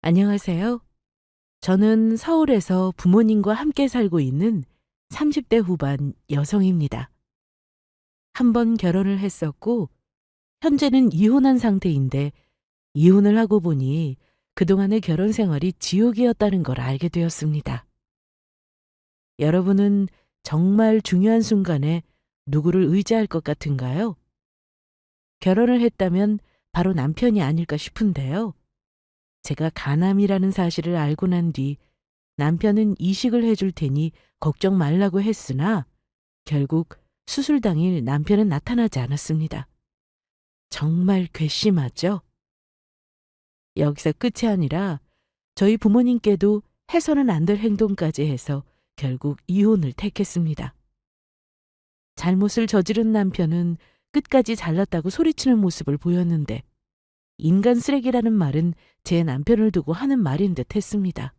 안녕하세요. 저는 서울에서 부모님과 함께 살고 있는 30대 후반 여성입니다. 한 번 결혼을 했었고, 현재는 이혼한 상태인데, 이혼을 하고 보니 그동안의 결혼 생활이 지옥이었다는 걸 알게 되었습니다. 여러분은 정말 중요한 순간에 누구를 의지할 것 같은가요? 결혼을 했다면 바로 남편이 아닐까 싶은데요. 제가 간암이라는 사실을 알고 난 뒤 남편은 이식을 해줄 테니 걱정 말라고 했으나 결국 수술 당일 남편은 나타나지 않았습니다. 정말 괘씸하죠? 여기서 끝이 아니라 저희 부모님께도 해서는 안 될 행동까지 해서 결국 이혼을 택했습니다. 잘못을 저지른 남편은 끝까지 잘났다고 소리치는 모습을 보였는데 인간 쓰레기라는 말은 제 남편을 두고 하는 말인 듯 했습니다.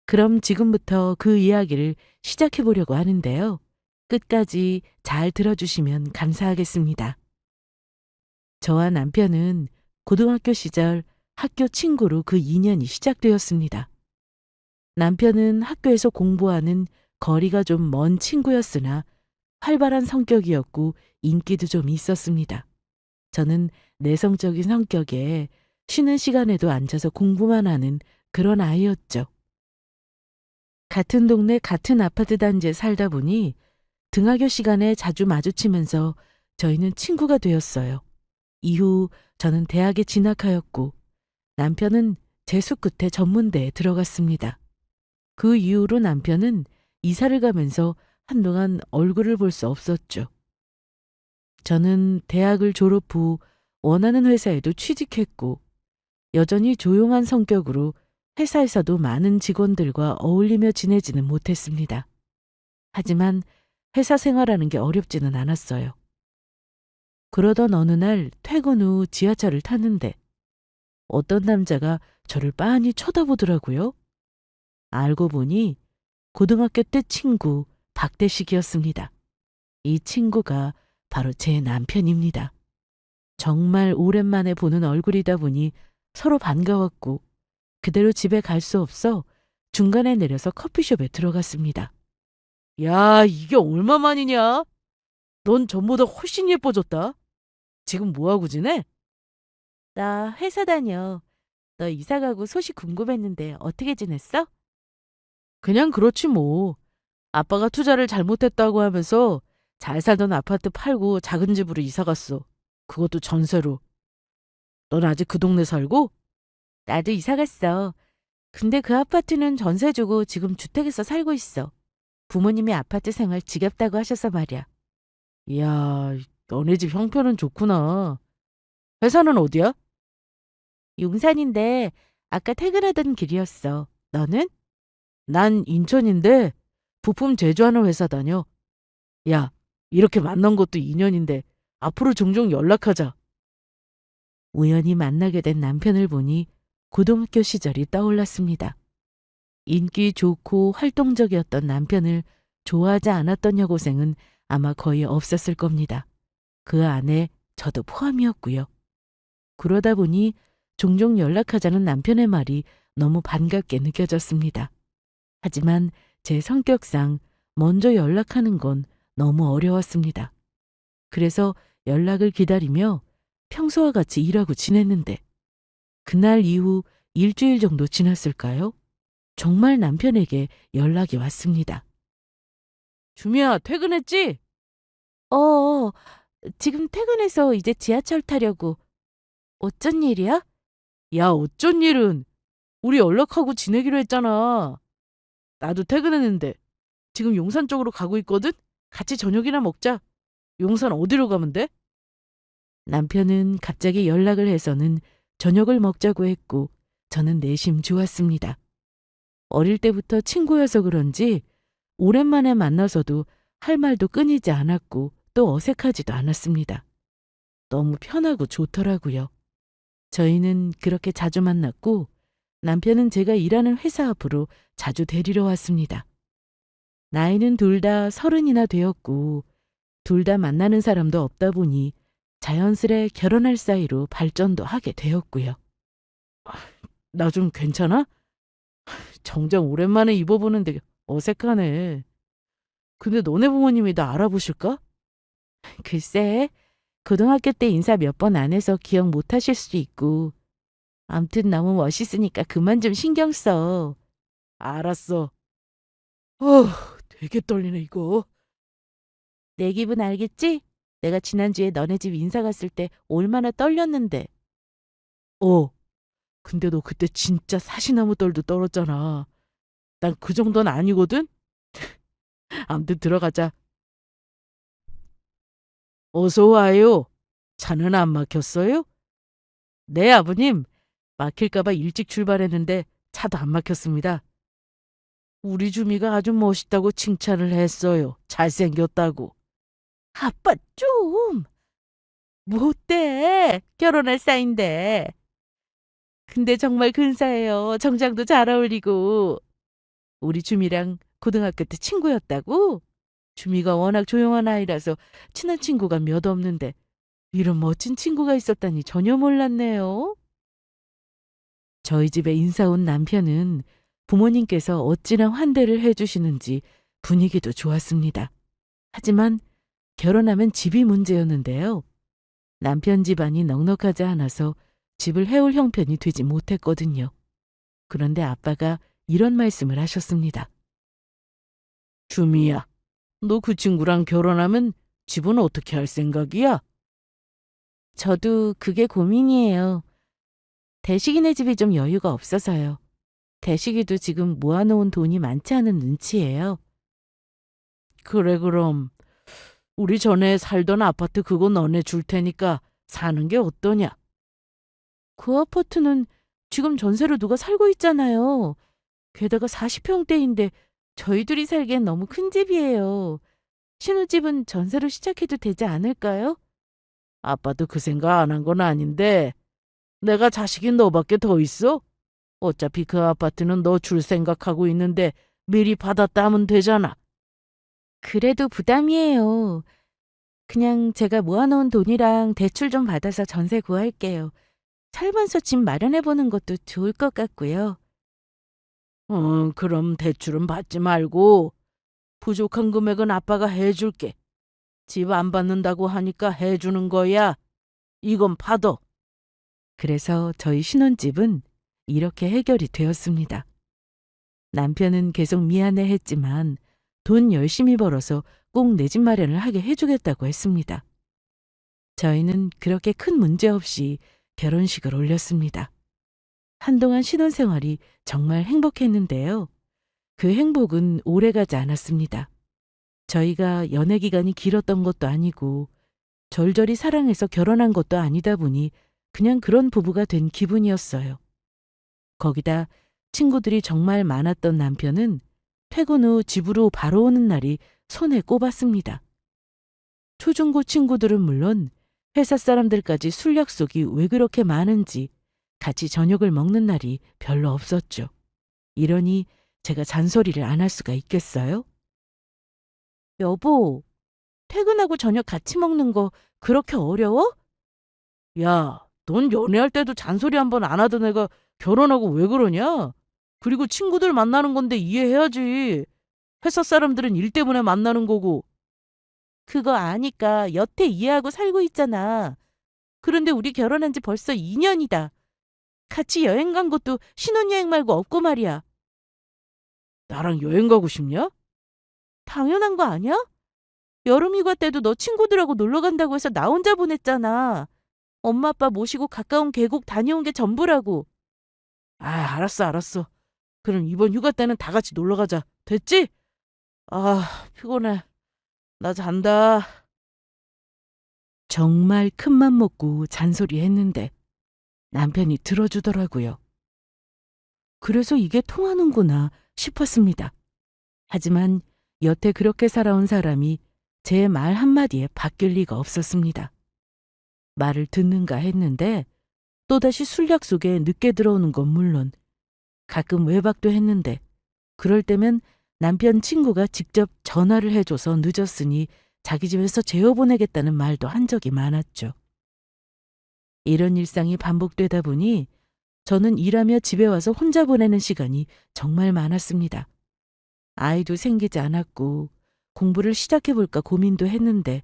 그럼 지금부터 그 이야기를 시작해 보려고 하는데요. 끝까지 잘 들어주시면 감사하겠습니다. 저와 남편은 고등학교 시절 학교 친구로 그 인연이 시작되었습니다. 남편은 학교에서 공부하는 거리가 좀 먼 친구였으나 활발한 성격이었고 인기도 좀 있었습니다. 저는 내성적인 성격에 쉬는 시간에도 앉아서 공부만 하는 그런 아이였죠. 같은 동네 같은 아파트 단지에 살다 보니 등하교 시간에 자주 마주치면서 저희는 친구가 되었어요. 이후 저는 대학에 진학하였고 남편은 재수 끝에 전문대에 들어갔습니다. 그 이후로 남편은 이사를 가면서 한동안 얼굴을 볼 수 없었죠. 저는 대학을 졸업 후 원하는 회사에도 취직했고 여전히 조용한 성격으로 회사에서도 많은 직원들과 어울리며 지내지는 못했습니다. 하지만 회사 생활하는 게 어렵지는 않았어요. 그러던 어느 날 퇴근 후 지하철을 탔는데 어떤 남자가 저를 빤히 쳐다보더라고요. 알고 보니 고등학교 때 친구 박대식이었습니다. 이 친구가 바로 제 남편입니다. 정말 오랜만에 보는 얼굴이다 보니 서로 반가웠고 그대로 집에 갈 수 없어 중간에 내려서 커피숍에 들어갔습니다. 야, 이게 얼마만이냐? 넌 전보다 훨씬 예뻐졌다. 지금 뭐하고 지내? 나 회사 다녀. 너 이사 가고 소식 궁금했는데 어떻게 지냈어? 그냥 그렇지 뭐. 아빠가 투자를 잘못했다고 하면서 잘 살던 아파트 팔고 작은 집으로 이사 갔어. 그것도 전세로. 넌 아직 그 동네 살고? 나도 이사 갔어. 근데 그 아파트는 전세 주고 지금 주택에서 살고 있어. 부모님이 아파트 생활 지겹다고 하셔서 말이야. 이야, 너네 집 형편은 좋구나. 회사는 어디야? 용산인데 아까 퇴근하던 길이었어. 너는? 난 인천인데 부품 제조하는 회사 다녀. 야, 이렇게 만난 것도 인연인데 앞으로 종종 연락하자. 우연히 만나게 된 남편을 보니 고등학교 시절이 떠올랐습니다. 인기 좋고 활동적이었던 남편을 좋아하지 않았던 여고생은 아마 거의 없었을 겁니다. 그 안에 저도 포함이었고요. 그러다 보니 종종 연락하자는 남편의 말이 너무 반갑게 느껴졌습니다. 하지만 제 성격상 먼저 연락하는 건 너무 어려웠습니다. 그래서 연락을 기다리며 평소와 같이 일하고 지냈는데 그날 이후 일주일 정도 지났을까요? 정말 남편에게 연락이 왔습니다. 주미야, 퇴근했지? 어, 지금 퇴근해서 이제 지하철 타려고. 어쩐 일이야? 야, 어쩐 일은? 우리 연락하고 지내기로 했잖아. 나도 퇴근했는데 지금 용산 쪽으로 가고 있거든? 같이 저녁이나 먹자. 용산 어디로 가면 돼? 남편은 갑자기 연락을 해서는 저녁을 먹자고 했고 저는 내심 좋았습니다. 어릴 때부터 친구여서 그런지 오랜만에 만나서도 할 말도 끊이지 않았고 또 어색하지도 않았습니다. 너무 편하고 좋더라고요. 저희는 그렇게 자주 만났고 남편은 제가 일하는 회사 앞으로 자주 데리러 왔습니다. 나이는 둘 다 30이나 되었고 둘 다 만나는 사람도 없다 보니 자연스레 결혼할 사이로 발전도 하게 되었고요. 나 좀 괜찮아? 정장 오랜만에 입어보는데 어색하네. 근데 너네 부모님이 나 알아보실까? 글쎄, 고등학교 때 인사 몇 번 안 해서 기억 못 하실 수도 있고. 암튼 너무 멋있으니까 그만 좀 신경 써. 알았어. 어우, 되게 떨리네, 이거. 내 기분 알겠지? 내가 지난주에 너네 집 인사 갔을 때 얼마나 떨렸는데. 어, 근데 너 그때 진짜 사시나무 떨도 떨었잖아. 난 그 정도는 아니거든? 암튼 들어가자. 어서 와요. 차는 안 막혔어요? 네, 아버님. 막힐까봐 일찍 출발했는데 차도 안 막혔습니다. 우리 주미가 아주 멋있다고 칭찬을 했어요. 잘생겼다고. 아빠 좀. 뭐 어때? 결혼할 사이인데. 근데 정말 근사해요. 정장도 잘 어울리고. 우리 주미랑 고등학교 때 친구였다고? 주미가 워낙 조용한 아이라서 친한 친구가 몇 없는데 이런 멋진 친구가 있었다니 전혀 몰랐네요. 저희 집에 인사 온 남편은 부모님께서 어찌나 환대를 해주시는지 분위기도 좋았습니다. 하지만 결혼하면 집이 문제였는데요. 남편 집안이 넉넉하지 않아서 집을 해올 형편이 되지 못했거든요. 그런데 아빠가 이런 말씀을 하셨습니다. 주미야, 너 그 친구랑 결혼하면 집은 어떻게 할 생각이야? 저도 그게 고민이에요. 대식이네 집이 좀 여유가 없어서요. 대식이도 지금 모아놓은 돈이 많지 않은 눈치예요. 그래, 그럼 우리 전에 살던 아파트 그거 너네 줄 테니까 사는 게 어떠냐? 그 아파트는 지금 전세로 누가 살고 있잖아요. 게다가 40평대인데 저희들이 살기엔 너무 큰 집이에요. 신혼집은 전세로 시작해도 되지 않을까요? 아빠도 그 생각 안 한 건 아닌데 내가 자식이 너밖에 더 있어? 어차피 그 아파트는 너 줄 생각하고 있는데 미리 받았다 하면 되잖아. 그래도 부담이에요. 그냥 제가 모아놓은 돈이랑 대출 좀 받아서 전세 구할게요. 살면서 집 마련해보는 것도 좋을 것 같고요. 그럼 대출은 받지 말고 부족한 금액은 아빠가 해줄게. 집 안 받는다고 하니까 해주는 거야. 이건 받아. 그래서 저희 신혼집은 이렇게 해결이 되었습니다. 남편은 계속 미안해 했지만 돈 열심히 벌어서 꼭 내 집 마련을 하게 해주겠다고 했습니다. 저희는 그렇게 큰 문제 없이 결혼식을 올렸습니다. 한동안 신혼생활이 정말 행복했는데요. 그 행복은 오래가지 않았습니다. 저희가 연애 기간이 길었던 것도 아니고 절절히 사랑해서 결혼한 것도 아니다 보니 그냥 그런 부부가 된 기분이었어요. 거기다 친구들이 정말 많았던 남편은 퇴근 후 집으로 바로 오는 날이 손에 꼽았습니다. 초중고 친구들은 물론 회사 사람들까지 술 약속이 왜 그렇게 많은지 같이 저녁을 먹는 날이 별로 없었죠. 이러니 제가 잔소리를 안 할 수가 있겠어요? 여보, 퇴근하고 저녁 같이 먹는 거 그렇게 어려워? 야, 넌 연애할 때도 잔소리 한 번 안 하던 애가 결혼하고 왜 그러냐? 그리고 친구들 만나는 건데 이해해야지. 회사 사람들은 일 때문에 만나는 거고. 그거 아니까 여태 이해하고 살고 있잖아. 그런데 우리 결혼한 지 벌써 2년이다. 같이 여행 간 것도 신혼여행 말고 없고 말이야. 나랑 여행 가고 싶냐? 당연한 거 아니야? 여름휴가 때도 너 친구들하고 놀러 간다고 해서 나 혼자 보냈잖아. 엄마 아빠 모시고 가까운 계곡 다녀온 게 전부라고. 아, 알았어, 알았어. 그럼 이번 휴가 때는 다 같이 놀러 가자. 됐지? 아, 피곤해. 나 잔다. 정말 큰맘 먹고 잔소리 했는데 남편이 들어주더라고요. 그래서 이게 통하는구나 싶었습니다. 하지만 여태 그렇게 살아온 사람이 제 말 한마디에 바뀔 리가 없었습니다. 말을 듣는가 했는데 또다시 술 약속에 늦게 들어오는 건 물론 가끔 외박도 했는데 그럴 때면 남편 친구가 직접 전화를 해줘서 늦었으니 자기 집에서 재워보내겠다는 말도 한 적이 많았죠. 이런 일상이 반복되다 보니 저는 일하며 집에 와서 혼자 보내는 시간이 정말 많았습니다. 아이도 생기지 않았고 공부를 시작해볼까 고민도 했는데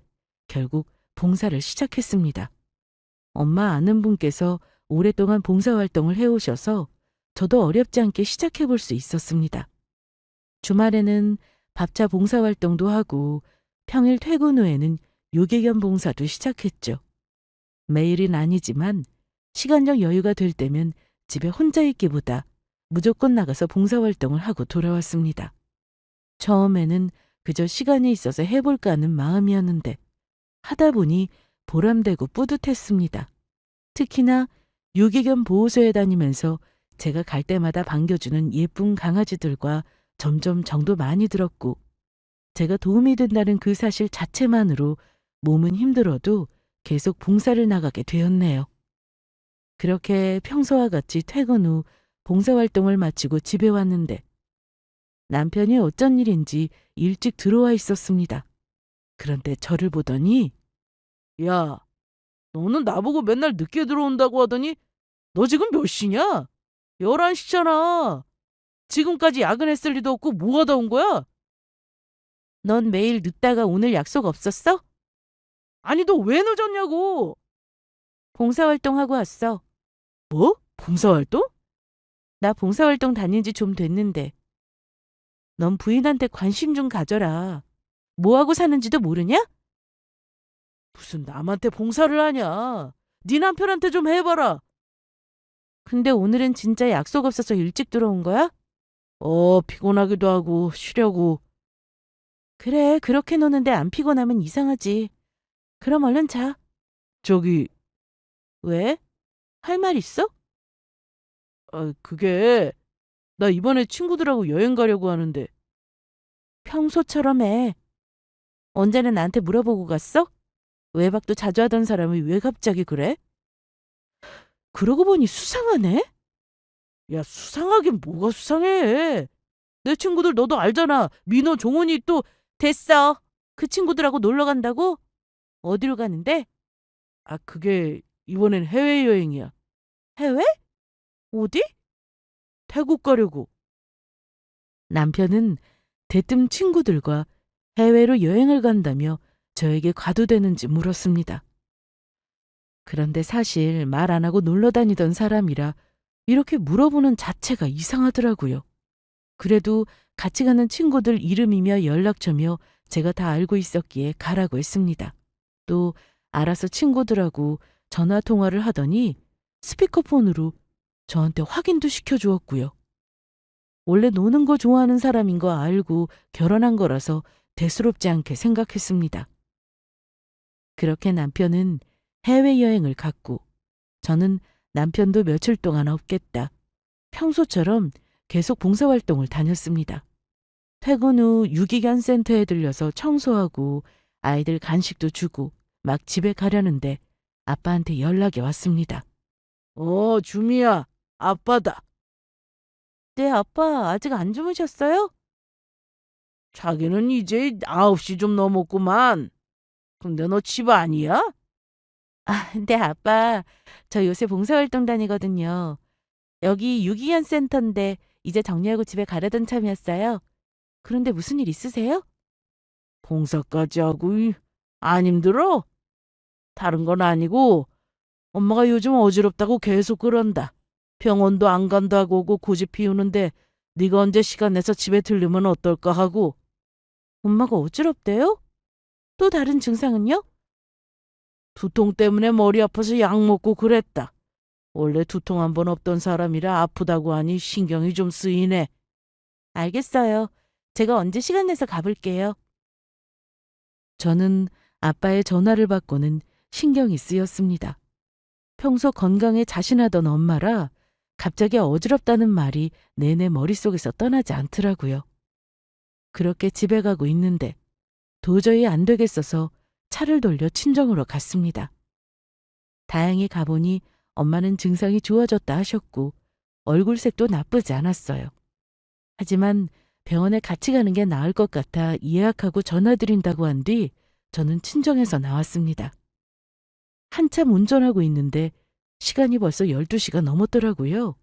결국 봉사를 시작했습니다. 엄마 아는 분께서 오랫동안 봉사활동을 해오셔서 저도 어렵지 않게 시작해볼 수 있었습니다. 주말에는 밥차 봉사활동도 하고 평일 퇴근 후에는 요괴견 봉사도 시작했죠. 매일은 아니지만 시간적 여유가 될 때면 집에 혼자 있기보다 무조건 나가서 봉사활동을 하고 돌아왔습니다. 처음에는 그저 시간이 있어서 해볼까 하는 마음이었는데 하다 보니 보람되고 뿌듯했습니다. 특히나 유기견 보호소에 다니면서 제가 갈 때마다 반겨주는 예쁜 강아지들과 점점 정도 많이 들었고 제가 도움이 된다는 그 사실 자체만으로 몸은 힘들어도 계속 봉사를 나가게 되었네요. 그렇게 평소와 같이 퇴근 후 봉사활동을 마치고 집에 왔는데 남편이 어쩐 일인지 일찍 들어와 있었습니다. 그런데 저를 보더니 야, 너는 나보고 맨날 늦게 들어온다고 하더니 너 지금 몇 시냐? 11시잖아. 지금까지 야근했을 리도 없고 뭐 하다 온 거야? 넌 매일 늦다가 오늘 약속 없었어? 아니 너 왜 늦었냐고. 봉사활동하고 왔어. 뭐? 봉사활동? 나 봉사활동 다닌 지 좀 됐는데. 넌 부인한테 관심 좀 가져라. 뭐하고 사는지도 모르냐? 무슨 남한테 봉사를 하냐. 네 남편한테 좀 해봐라. 근데 오늘은 진짜 약속 없어서 일찍 들어온 거야? 피곤하기도 하고 쉬려고. 그래, 그렇게 노는데 안 피곤하면 이상하지. 그럼 얼른 자. 저기, 왜? 할 말 있어? 그게 나 이번에 친구들하고 여행 가려고 하는데. 평소처럼 해. 언제는 나한테 물어보고 갔어? 외박도 자주 하던 사람이 왜 갑자기 그래? 그러고 보니 수상하네? 야, 수상하긴 뭐가 수상해. 내 친구들 너도 알잖아. 민호, 종훈이 또 됐어. 그 친구들하고 놀러 간다고? 어디로 가는데? 그게 이번엔 해외여행이야. 해외? 어디? 태국 가려고. 남편은 대뜸 친구들과 해외로 여행을 간다며 저에게 과도되는지 물었습니다. 그런데 사실 말 안 하고 놀러 다니던 사람이라 이렇게 물어보는 자체가 이상하더라고요. 그래도 같이 가는 친구들 이름이며 연락처며 제가 다 알고 있었기에 가라고 했습니다. 또 알아서 친구들하고 전화 통화를 하더니 스피커폰으로 저한테 확인도 시켜주었고요. 원래 노는 거 좋아하는 사람인 거 알고 결혼한 거라서 대수롭지 않게 생각했습니다. 그렇게 남편은 해외여행을 갔고 저는 남편도 며칠 동안 없겠다. 평소처럼 계속 봉사활동을 다녔습니다. 퇴근 후 유기견 센터에 들려서 청소하고 아이들 간식도 주고 막 집에 가려는데 아빠한테 연락이 왔습니다. 주미야, 아빠다. 네, 아빠 아직 안 주무셨어요? 자기는 이제 9시 좀 넘었구만. 근데 너 집 아니야? 네, 아빠. 저 요새 봉사활동 다니거든요. 여기 유기견 센터인데 이제 정리하고 집에 가려던 참이었어요. 그런데 무슨 일 있으세요? 봉사까지 하고 안 힘들어? 다른 건 아니고 엄마가 요즘 어지럽다고 계속 그런다. 병원도 안 간다고 하고 고집 피우는데 네가 언제 시간 내서 집에 들르면 어떨까 하고. 엄마가 어지럽대요? 또 다른 증상은요? 두통 때문에 머리 아파서 약 먹고 그랬다. 원래 두통 한 번 없던 사람이라 아프다고 하니 신경이 좀 쓰이네. 알겠어요. 제가 언제 시간 내서 가볼게요. 저는 아빠의 전화를 받고는 신경이 쓰였습니다. 평소 건강에 자신하던 엄마라 갑자기 어지럽다는 말이 내내 머릿속에서 떠나지 않더라고요. 그렇게 집에 가고 있는데 도저히 안 되겠어서 차를 돌려 친정으로 갔습니다. 다행히 가보니 엄마는 증상이 좋아졌다 하셨고 얼굴색도 나쁘지 않았어요. 하지만 병원에 같이 가는 게 나을 것 같아 예약하고 전화드린다고 한 뒤 저는 친정에서 나왔습니다. 한참 운전하고 있는데 시간이 벌써 12시가 넘었더라고요.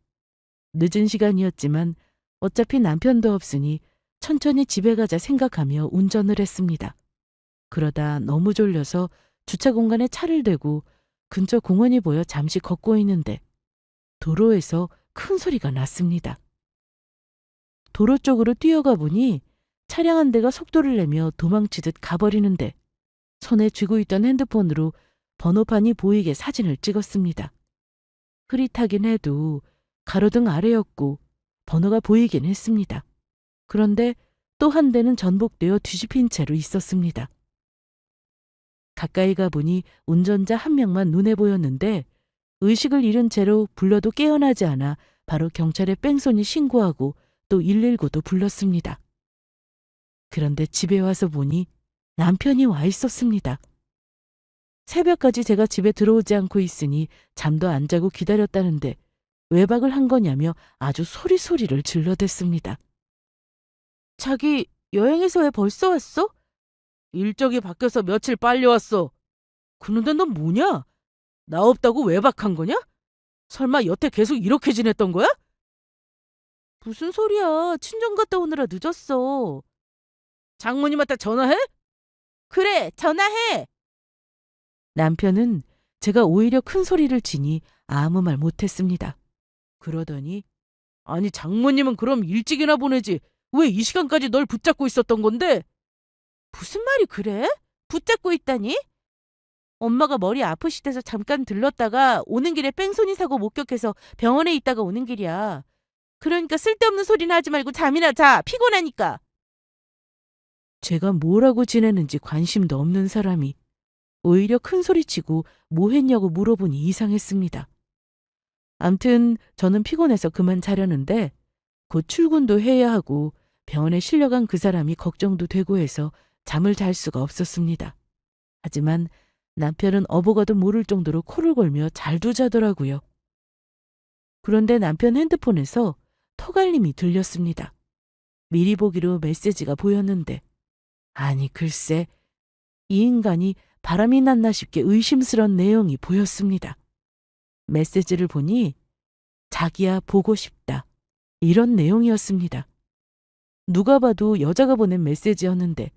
늦은 시간이었지만 어차피 남편도 없으니 천천히 집에 가자 생각하며 운전을 했습니다. 그러다 너무 졸려서 주차 공간에 차를 대고 근처 공원이 보여 잠시 걷고 있는데 도로에서 큰 소리가 났습니다. 도로 쪽으로 뛰어가 보니 차량 한 대가 속도를 내며 도망치듯 가버리는데 손에 쥐고 있던 핸드폰으로 번호판이 보이게 사진을 찍었습니다. 흐릿하긴 해도 가로등 아래였고 번호가 보이긴 했습니다. 그런데 또 한 대는 전복되어 뒤집힌 채로 있었습니다. 가까이 가보니 운전자 한 명만 눈에 보였는데 의식을 잃은 채로 불러도 깨어나지 않아 바로 경찰에 뺑소니 신고하고 또 119도 불렀습니다. 그런데 집에 와서 보니 남편이 와 있었습니다. 새벽까지 제가 집에 들어오지 않고 있으니 잠도 안 자고 기다렸다는데 외박을 한 거냐며 아주 소리소리를 질러댔습니다. 자기 여행에서 왜 벌써 왔어? 일정이 바뀌어서 며칠 빨리 왔어. 그런데 넌 뭐냐? 나 없다고 외박한 거냐? 설마 여태 계속 이렇게 지냈던 거야? 무슨 소리야. 친정 갔다 오느라 늦었어. 장모님한테 전화해? 그래, 전화해. 남편은 제가 오히려 큰 소리를 치니 아무 말 못했습니다. 그러더니 아니 장모님은 그럼 일찍이나 보내지 왜 이 시간까지 널 붙잡고 있었던 건데? 무슨 말이 그래? 붙잡고 있다니? 엄마가 머리 아프시대서 잠깐 들렀다가 오는 길에 뺑소니 사고 목격해서 병원에 있다가 오는 길이야. 그러니까 쓸데없는 소리나 하지 말고 잠이나 자. 피곤하니까. 제가 뭐라고 지내는지 관심도 없는 사람이 오히려 큰 소리치고 뭐 했냐고 물어보니 이상했습니다. 암튼 저는 피곤해서 그만 자려는데 곧 출근도 해야 하고 병원에 실려간 그 사람이 걱정도 되고 해서 잠을 잘 수가 없었습니다. 하지만 남편은 어버가도 모를 정도로 코를 골며 잘도 자더라고요. 그런데 남편 핸드폰에서 톡알림이 들렸습니다. 미리 보기로 메시지가 보였는데 아니 글쎄 이 인간이 바람이 났나 싶게 의심스런 내용이 보였습니다. 메시지를 보니 자기야 보고 싶다 이런 내용이었습니다. 누가 봐도 여자가 보낸 메시지였는데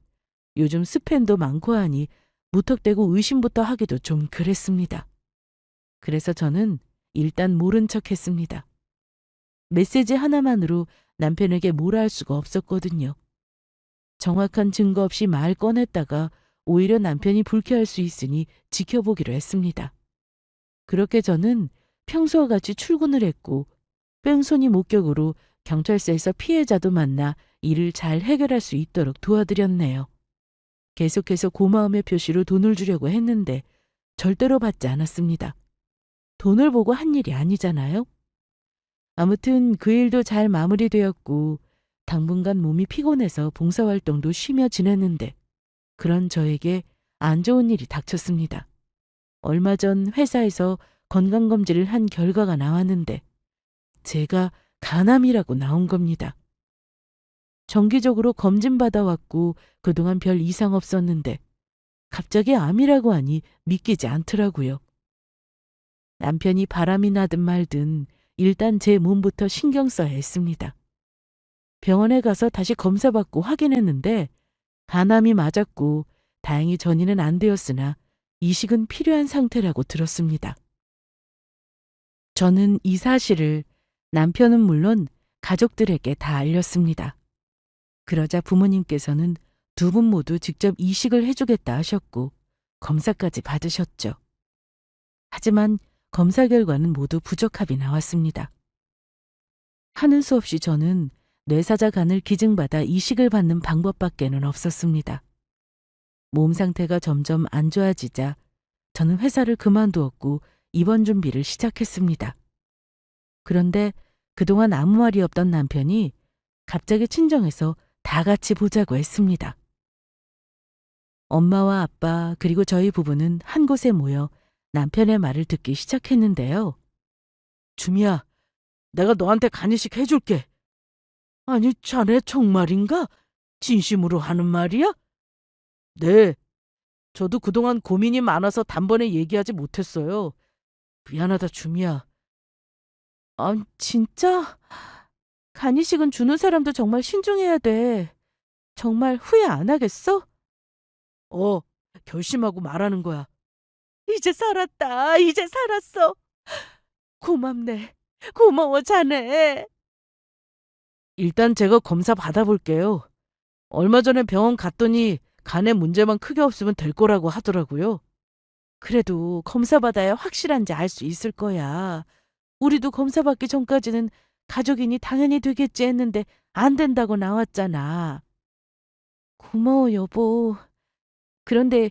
요즘 스팸도 많고 하니 무턱대고 의심부터 하기도 좀 그랬습니다. 그래서 저는 일단 모른 척 했습니다. 메시지 하나만으로 남편에게 뭐라 할 수가 없었거든요. 정확한 증거 없이 말 꺼냈다가 오히려 남편이 불쾌할 수 있으니 지켜보기로 했습니다. 그렇게 저는 평소와 같이 출근을 했고 뺑소니 목격으로 경찰서에서 피해자도 만나 일을 잘 해결할 수 있도록 도와드렸네요. 계속해서 고마움의 표시로 돈을 주려고 했는데 절대로 받지 않았습니다. 돈을 보고 한 일이 아니잖아요. 아무튼 그 일도 잘 마무리되었고 당분간 몸이 피곤해서 봉사활동도 쉬며 지냈는데 그런 저에게 안 좋은 일이 닥쳤습니다. 얼마 전 회사에서 건강검진을 한 결과가 나왔는데 제가 간암이라고 나온 겁니다. 정기적으로 검진받아왔고 그동안 별 이상 없었는데 갑자기 암이라고 하니 믿기지 않더라고요. 남편이 바람이 나든 말든 일단 제 몸부터 신경 써야 했습니다. 병원에 가서 다시 검사받고 확인했는데 간암이 맞았고 다행히 전이는 안 되었으나 이식은 필요한 상태라고 들었습니다. 저는 이 사실을 남편은 물론 가족들에게 다 알렸습니다. 그러자 부모님께서는 두 분 모두 직접 이식을 해주겠다 하셨고 검사까지 받으셨죠. 하지만 검사 결과는 모두 부적합이 나왔습니다. 하는 수 없이 저는 뇌사자 간을 기증받아 이식을 받는 방법밖에는 없었습니다. 몸 상태가 점점 안 좋아지자 저는 회사를 그만두었고 입원 준비를 시작했습니다. 그런데 그동안 아무 말이 없던 남편이 갑자기 친정에서 다 같이 보자고 했습니다. 엄마와 아빠 그리고 저희 부부는 한 곳에 모여 남편의 말을 듣기 시작했는데요. 주미야, 내가 너한테 간이식 해줄게. 아니, 자네 정말인가? 진심으로 하는 말이야? 네, 저도 그동안 고민이 많아서 단번에 얘기하지 못했어요. 미안하다, 주미야. 아, 진짜? 간이식은 주는 사람도 정말 신중해야 돼. 정말 후회 안 하겠어? 어, 결심하고 말하는 거야. 이제 살았다. 이제 살았어. 고맙네. 고마워, 자네. 일단 제가 검사 받아볼게요. 얼마 전에 병원 갔더니 간에 문제만 크게 없으면 될 거라고 하더라고요. 그래도 검사 받아야 확실한지 알 수 있을 거야. 우리도 검사 받기 전까지는 가족이니 당연히 되겠지 했는데 안 된다고 나왔잖아. 고마워, 여보. 그런데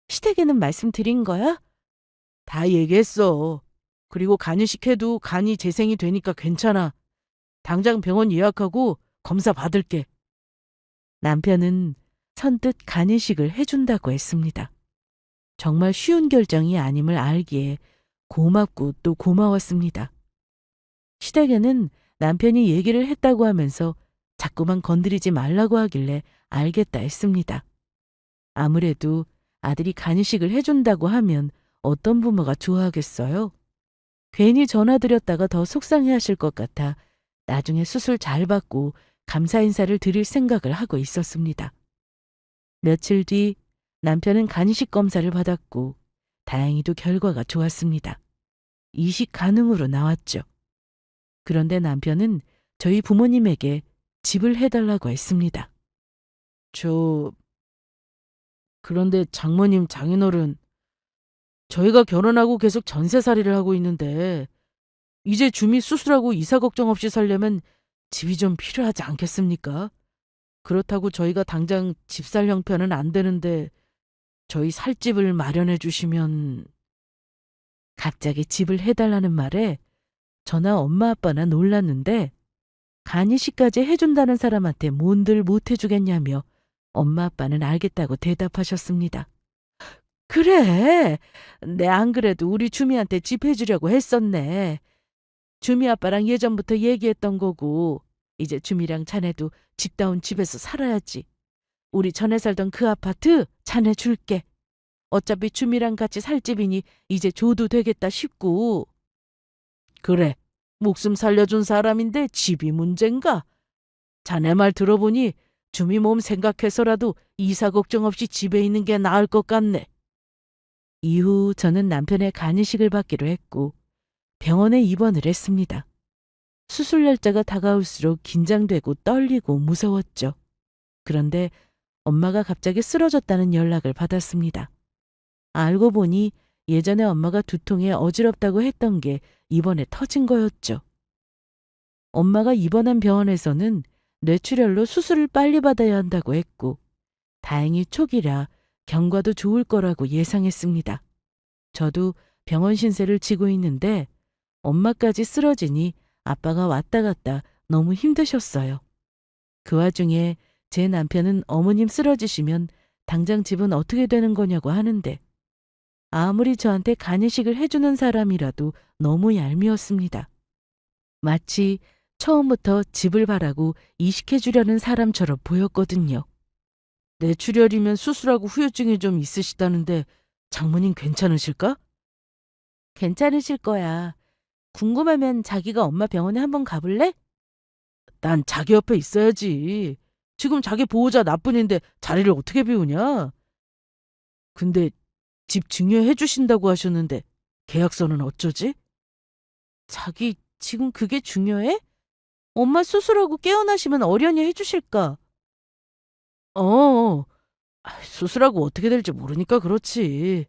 시댁에는 말씀드린 거야? 다 얘기했어. 그리고 간이식해도 간이 재생이 되니까 괜찮아. 당장 병원 예약하고 검사 받을게. 남편은 선뜻 간이식을 해준다고 했습니다. 정말 쉬운 결정이 아님을 알기에 고맙고 또 고마웠습니다. 시댁에는 남편이 얘기를 했다고 하면서 자꾸만 건드리지 말라고 하길래 알겠다 했습니다. 아무래도 아들이 간이식을 해준다고 하면 어떤 부모가 좋아하겠어요? 괜히 전화드렸다가 더 속상해 하실 것 같아 나중에 수술 잘 받고 감사 인사를 드릴 생각을 하고 있었습니다. 며칠 뒤 남편은 간이식 검사를 받았고 다행히도 결과가 좋았습니다. 이식 가능으로 나왔죠. 그런데 남편은 저희 부모님에게 집을 해달라고 했습니다. 그런데 장모님, 장인어른, 저희가 결혼하고 계속 전세살이를 하고 있는데 이제 주미 수술하고 이사 걱정 없이 살려면 집이 좀 필요하지 않겠습니까? 그렇다고 저희가 당장 집 살 형편은 안 되는데 저희 살 집을 마련해 주시면. 갑자기 집을 해달라는 말에 저나 엄마 아빠나 놀랐는데 간이식까지 해준다는 사람한테 뭔들 못해주겠냐며 엄마 아빠는 알겠다고 대답하셨습니다. 그래, 내 안 그래도 우리 주미한테 집 해주려고 했었네. 주미 아빠랑 예전부터 얘기했던 거고 이제 주미랑 자네도 집다운 집에서 살아야지. 우리 전에 살던 그 아파트 자네 줄게. 어차피 주미랑 같이 살 집이니 이제 줘도 되겠다 싶고. 그래, 목숨 살려준 사람인데 집이 문젠가? 자네 말 들어보니 주미 몸 생각해서라도 이사 걱정 없이 집에 있는 게 나을 것 같네. 이후 저는 남편의 간이식을 받기로 했고 병원에 입원을 했습니다. 수술 날짜가 다가올수록 긴장되고 떨리고 무서웠죠. 그런데 엄마가 갑자기 쓰러졌다는 연락을 받았습니다. 알고 보니 예전에 엄마가 두통에 어지럽다고 했던 게 이번에 터진 거였죠. 엄마가 입원한 병원에서는 뇌출혈로 수술을 빨리 받아야 한다고 했고 다행히 초기라 경과도 좋을 거라고 예상했습니다. 저도 병원 신세를 지고 있는데 엄마까지 쓰러지니 아빠가 왔다 갔다 너무 힘드셨어요. 그 와중에 제 남편은 어머님 쓰러지시면 당장 집은 어떻게 되는 거냐고 하는데 아무리 저한테 간이식을 해주는 사람이라도 너무 얄미웠습니다. 마치 처음부터 집을 바라고 이식해주려는 사람처럼 보였거든요. 뇌출혈이면 수술하고 후유증이 좀 있으시다는데 장모님 괜찮으실까? 괜찮으실 거야. 궁금하면 자기가 엄마 병원에 한번 가볼래? 난 자기 옆에 있어야지. 지금 자기 보호자 나뿐인데 자리를 어떻게 비우냐? 근데 집 증여해 주신다고 하셨는데 계약서는 어쩌지? 자기 지금 그게 중요해? 엄마 수술하고 깨어나시면 어련히 해주실까? 어, 수술하고 어떻게 될지 모르니까 그렇지.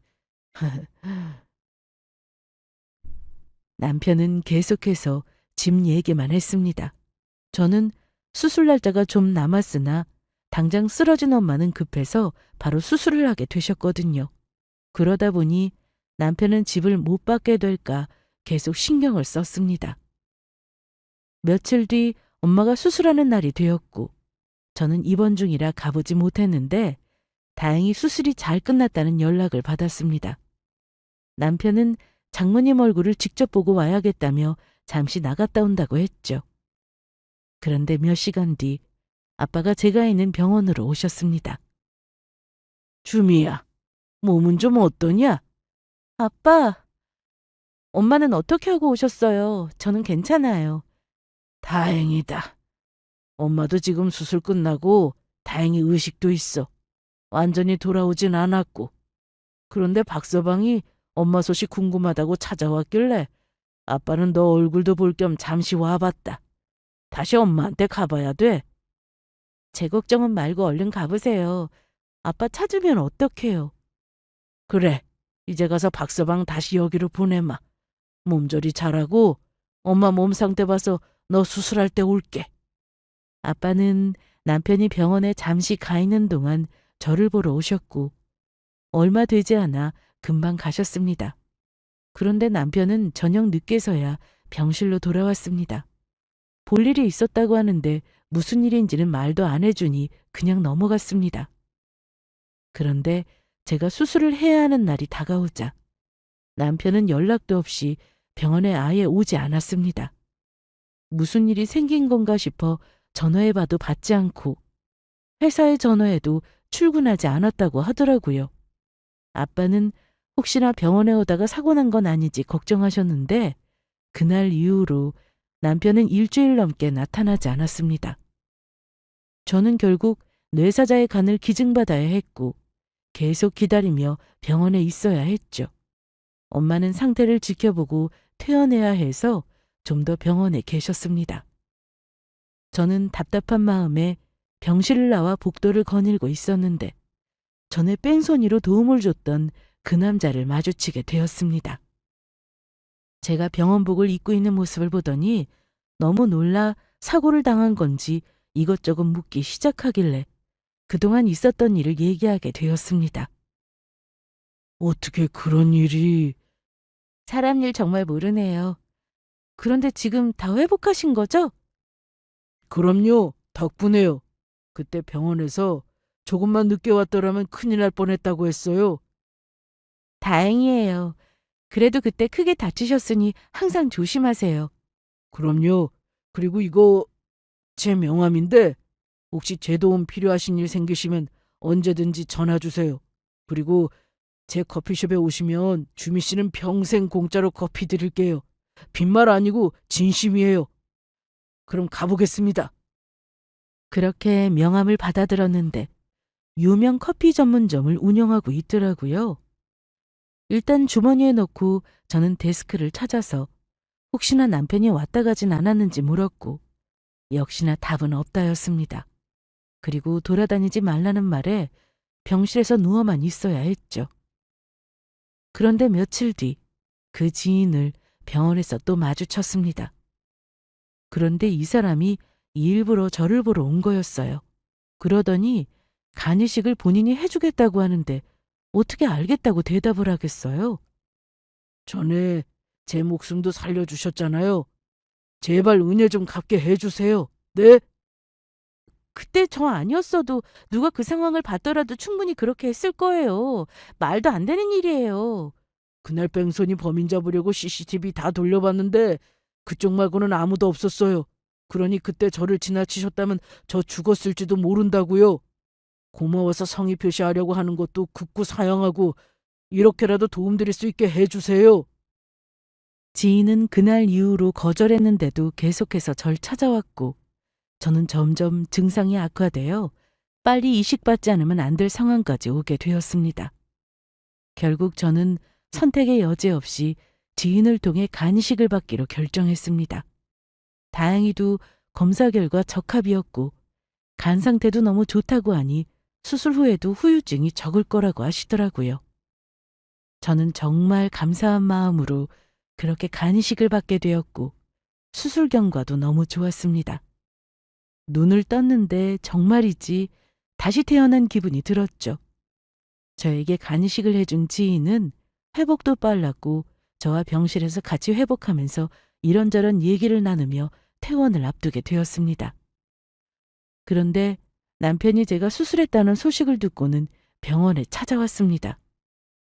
남편은 계속해서 집 얘기만 했습니다. 저는 수술 날짜가 좀 남았으나 당장 쓰러진 엄마는 급해서 바로 수술을 하게 되셨거든요. 그러다 보니 남편은 집을 못 받게 될까 계속 신경을 썼습니다. 며칠 뒤 엄마가 수술하는 날이 되었고 저는 입원 중이라 가보지 못했는데 다행히 수술이 잘 끝났다는 연락을 받았습니다. 남편은 장모님 얼굴을 직접 보고 와야겠다며 잠시 나갔다 온다고 했죠. 그런데 몇 시간 뒤 아빠가 제가 있는 병원으로 오셨습니다. 주미야, 몸은 좀 어떠냐? 아빠, 엄마는 어떻게 하고 오셨어요? 저는 괜찮아요. 다행이다. 엄마도 지금 수술 끝나고 다행히 의식도 있어. 완전히 돌아오진 않았고. 그런데 박서방이 엄마 소식 궁금하다고 찾아왔길래 아빠는 너 얼굴도 볼 겸 잠시 와봤다. 다시 엄마한테 가봐야 돼. 제 걱정은 말고 얼른 가보세요. 아빠 찾으면 어떡해요? 그래. 이제 가서 박서방 다시 여기로 보내마. 몸조리 잘하고 엄마 몸 상태 봐서 너 수술할 때 올게. 아빠는 남편이 병원에 잠시 가 있는 동안 저를 보러 오셨고 얼마 되지 않아 금방 가셨습니다. 그런데 남편은 저녁 늦게서야 병실로 돌아왔습니다. 볼 일이 있었다고 하는데 무슨 일인지는 말도 안 해주니 그냥 넘어갔습니다. 그런데 제가 수술을 해야 하는 날이 다가오자 남편은 연락도 없이 병원에 아예 오지 않았습니다. 무슨 일이 생긴 건가 싶어 전화해봐도 받지 않고 회사에 전화해도 출근하지 않았다고 하더라고요. 아빠는 혹시나 병원에 오다가 사고 난 건 아니지 걱정하셨는데 그날 이후로 남편은 일주일 넘게 나타나지 않았습니다. 저는 결국 뇌사자의 간을 기증받아야 했고 계속 기다리며 병원에 있어야 했죠. 엄마는 상태를 지켜보고 퇴원해야 해서 좀 더 병원에 계셨습니다. 저는 답답한 마음에 병실을 나와 복도를 거닐고 있었는데 전에 뺑소니로 도움을 줬던 그 남자를 마주치게 되었습니다. 제가 병원복을 입고 있는 모습을 보더니 너무 놀라 사고를 당한 건지 이것저것 묻기 시작하길래 그동안 있었던 일을 얘기하게 되었습니다. 어떻게 그런 일이... 사람 일 정말 모르네요. 그런데 지금 다 회복하신 거죠? 그럼요. 덕분에요. 그때 병원에서 조금만 늦게 왔더라면 큰일 날 뻔했다고 했어요. 다행이에요. 그래도 그때 크게 다치셨으니 항상 조심하세요. 그럼요. 그리고 이거 제 명함인데 혹시 제 도움 필요하신 일 생기시면 언제든지 전화 주세요. 그리고 제 커피숍에 오시면 주미 씨는 평생 공짜로 커피 드릴게요. 빈말 아니고 진심이에요. 그럼 가보겠습니다. 그렇게 명함을 받아들었는데 유명 커피 전문점을 운영하고 있더라고요. 일단 주머니에 넣고 저는 데스크를 찾아서 혹시나 남편이 왔다 가진 않았는지 물었고 역시나 답은 없다였습니다. 그리고 돌아다니지 말라는 말에 병실에서 누워만 있어야 했죠. 그런데 며칠 뒤 그 지인을 병원에서 또 마주쳤습니다. 그런데 이 사람이 일부러 저를 보러 온 거였어요. 그러더니 간이식을 본인이 해주겠다고 하는데 어떻게 알겠다고 대답을 하겠어요? 전에 제 목숨도 살려주셨잖아요. 제발 은혜 좀 갚게 해주세요. 네? 그때 저 아니었어도 누가 그 상황을 봤더라도 충분히 그렇게 했을 거예요. 말도 안 되는 일이에요. 그날 뺑소니 범인 잡으려고 CCTV 다 돌려봤는데 그쪽 말고는 아무도 없었어요. 그러니 그때 저를 지나치셨다면 저 죽었을지도 모른다고요. 고마워서 성의 표시하려고 하는 것도 극구 사양하고 이렇게라도 도움드릴 수 있게 해주세요. 지인은 그날 이후로 거절했는데도 계속해서 절 찾아왔고 저는 점점 증상이 악화되어 빨리 이식받지 않으면 안 될 상황까지 오게 되었습니다. 결국 저는 선택의 여지 없이 지인을 통해 간이식을 받기로 결정했습니다. 다행히도 검사 결과 적합이었고 간 상태도 너무 좋다고 하니 수술 후에도 후유증이 적을 거라고 하시더라고요. 저는 정말 감사한 마음으로 그렇게 간이식을 받게 되었고 수술 경과도 너무 좋았습니다. 눈을 떴는데 정말이지 다시 태어난 기분이 들었죠. 저에게 간이식을 해준 지인은 회복도 빨랐고 저와 병실에서 같이 회복하면서 이런저런 얘기를 나누며 퇴원을 앞두게 되었습니다. 그런데 남편이 제가 수술했다는 소식을 듣고는 병원에 찾아왔습니다.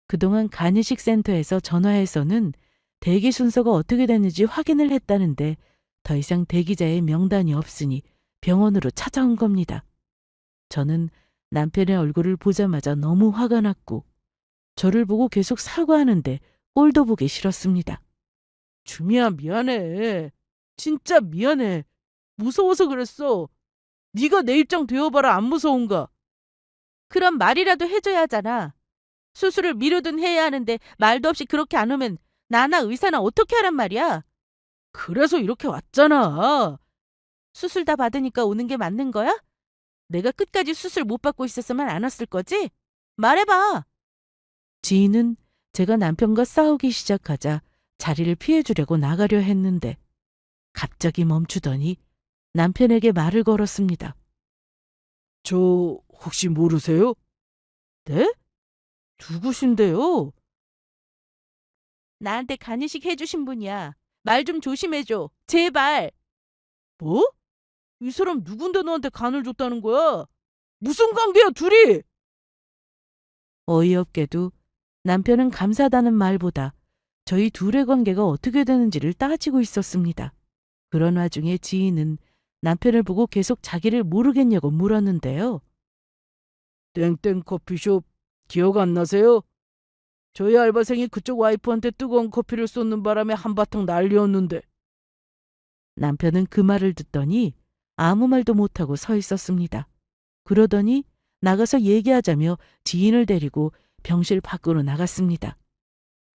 그동안 간이식 센터에서 전화해서는 대기 순서가 어떻게 됐는지 확인을 했다는데 더 이상 대기자의 명단이 없으니 병원으로 찾아온 겁니다. 저는 남편의 얼굴을 보자마자 너무 화가 났고 저를 보고 계속 사과하는데 꼴도 보기 싫었습니다. 주미야, 미안해. 진짜 미안해. 무서워서 그랬어. 네가 내 입장 되어봐라. 안 무서운가? 그럼 말이라도 해줘야 하잖아. 수술을 미루든 해야 하는데 말도 없이 그렇게 안 오면 나나 의사나 어떻게 하란 말이야? 그래서 이렇게 왔잖아. 수술 다 받으니까 오는 게 맞는 거야? 내가 끝까지 수술 못 받고 있었으면 안 왔을 거지? 말해봐. 지인은 제가 남편과 싸우기 시작하자 자리를 피해주려고 나가려 했는데 갑자기 멈추더니 남편에게 말을 걸었습니다. 저 혹시 모르세요? 네? 누구신데요? 나한테 간이식 해주신 분이야. 말 좀 조심해줘. 제발. 뭐? 이 사람 누군데 너한테 간을 줬다는 거야? 무슨 관계야, 둘이? 어이없게도 남편은 감사하다는 말보다 저희 둘의 관계가 어떻게 되는지를 따지고 있었습니다. 그런 와중에 지인은 남편을 보고 계속 자기를 모르겠냐고 물었는데요. 땡땡 커피숍 기억 안 나세요? 저희 알바생이 그쪽 와이프한테 뜨거운 커피를 쏟는 바람에 한바탕 난리였는데. 남편은 그 말을 듣더니 아무 말도 못하고 서 있었습니다. 그러더니 나가서 얘기하자며 지인을 데리고 병실 밖으로 나갔습니다.